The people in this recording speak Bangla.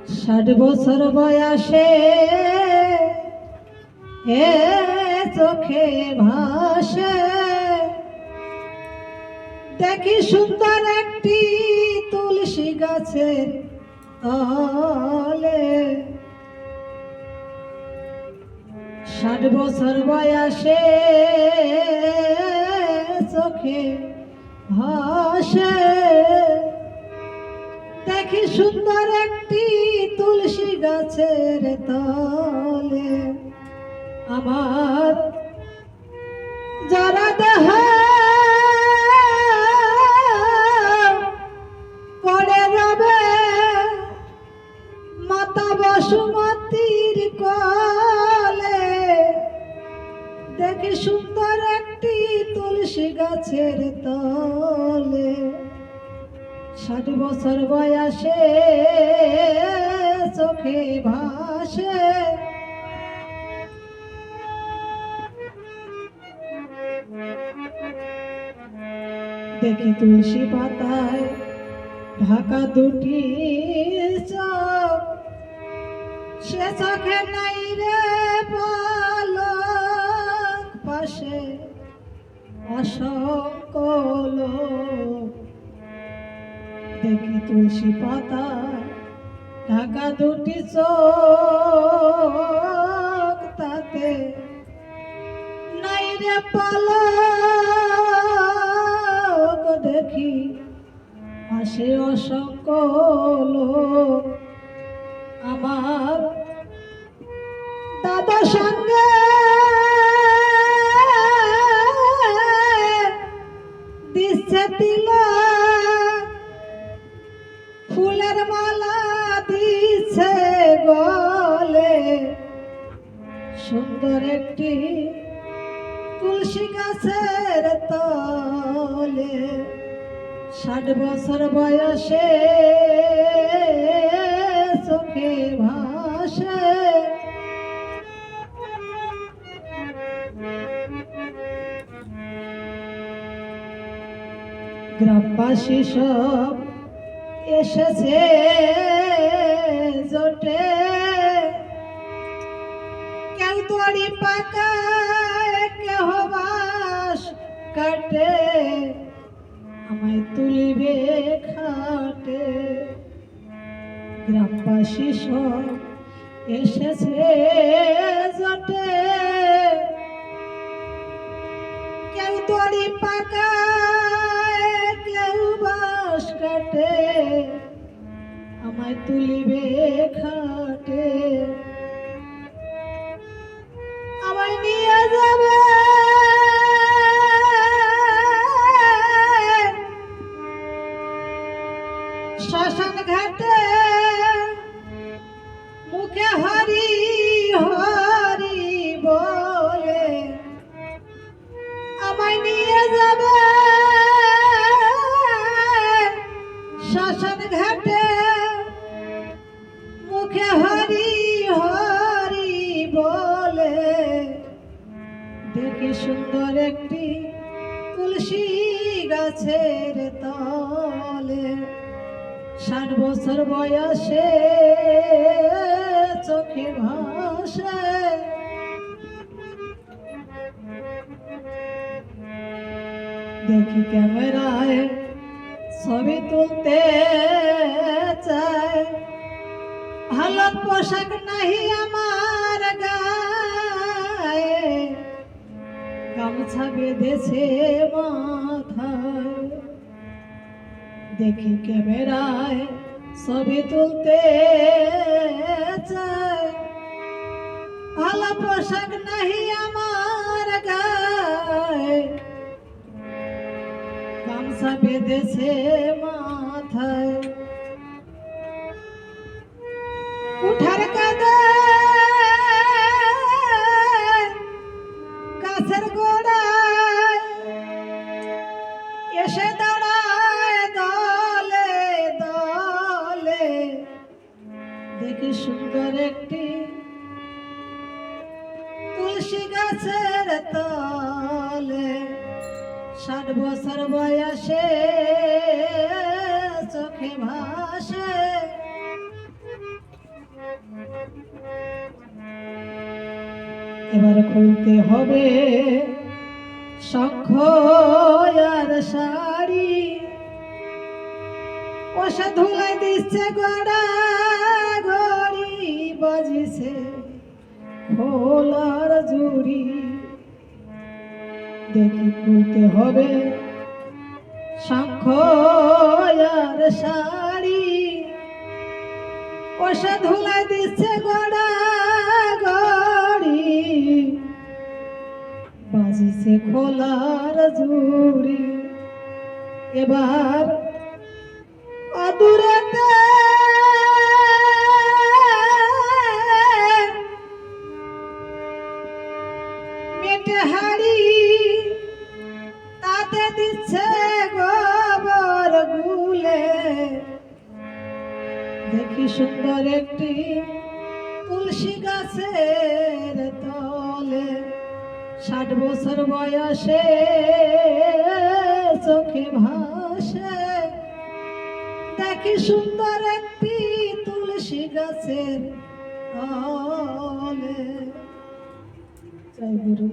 60 বছর বয়সে এ চোখে ভাসে দেখি সুন্দর একটি তুলসী গাছের তলে। 60 বছর বয়সে চোখে ভাসে দেখি সুন্দর একটি তুলসী গাছের তলে। আমার যারা দেহ পড়ে রবে মাতা বসুমতীর কোলে দেখি সুন্দর একটি তুলসী গাছের তলে। 60 বছর বয়সে চোখে ভাসে দেখি তুলসী পাতায় ঢাকা দুটি চোখ, সে চোখে নাই রে পলক, পাশে অসংখ্য লোক। দেখি তুলসী পাতা ঢাকা দুটি চোখ, তাতে নাই রে পলক। দেখি আসে অসংখ্য লোক। আমার দাদা সঙ্গে দিচ্ছে তিলক, ফুলের মালা দিচ্ছে গলে, সুন্দর একটি তুলসী গাছের তলে। 60 বছর বয়সে চোখে ভাসে গ্রামবাসী সব এসেছে জোটে, কেউ দড়ি পাকায় কেহ বাঁশ কাটে, আমায় তুলিবে খাটে। গ্রামবাসী সব এসেছে জোটে, কেউ দড়ি পাকায় কেউ বাঁশ কাটে, আমায় তুলিবে খাটে। আমায় নিয়ে যাবে শ্মশান ঘাটে, মুখে হরি হরি বলে আমায় নিয়ে যাবে শ্মশান ঘাটে, মুখে হরি হরি বলে। দেখি সুন্দর একটি তুলসী গাছের তলে। 60 বছর বয়সে চোখে ভাসে দেখি ক্যামেরায় ছবি তুলতে চায়, ভালো পোশাক নাহি আমার গায়ে, গামছা বেঁধেছে মাথায়। দেখি ক্যামেরায় ছবি তুলতে চায়, ভালো পোশাক নাহি আমার গায়ে, গামছা বেঁধেছে মাথায়। উঠার কাঁদে গাছের গোড়ায় এসে দাঁড়ায় দলে দলে। দেখি সুন্দর একটি তুলসী গাছের তলে। 60 বছর বয়সে চোখে ভাসে এবার খুলতে হবে শঙ্খ আর শাড়ি, ওষা ধুলাই দিচ্ছে গড়া ঘড়ি, বাজিছে খোলার জুড়ি। দেখি খুলতে হবে শঙ্খ আর শাড়ি, ওষা ধুলাই দিচ্ছে গড়া ঘড়ি, বাজিছে খোলার জুড়ি। এবার অদূরেতে মেটে হাড়ি, তাতে দিচ্ছে গোবর গুলে। দেখি সুন্দর একটি তুলসী গাছের তলে, 60 বছর বয়সে চোখে ভাসে। দেখি সুন্দর একটি তুলসী গাছের তলে। জয় গুরু।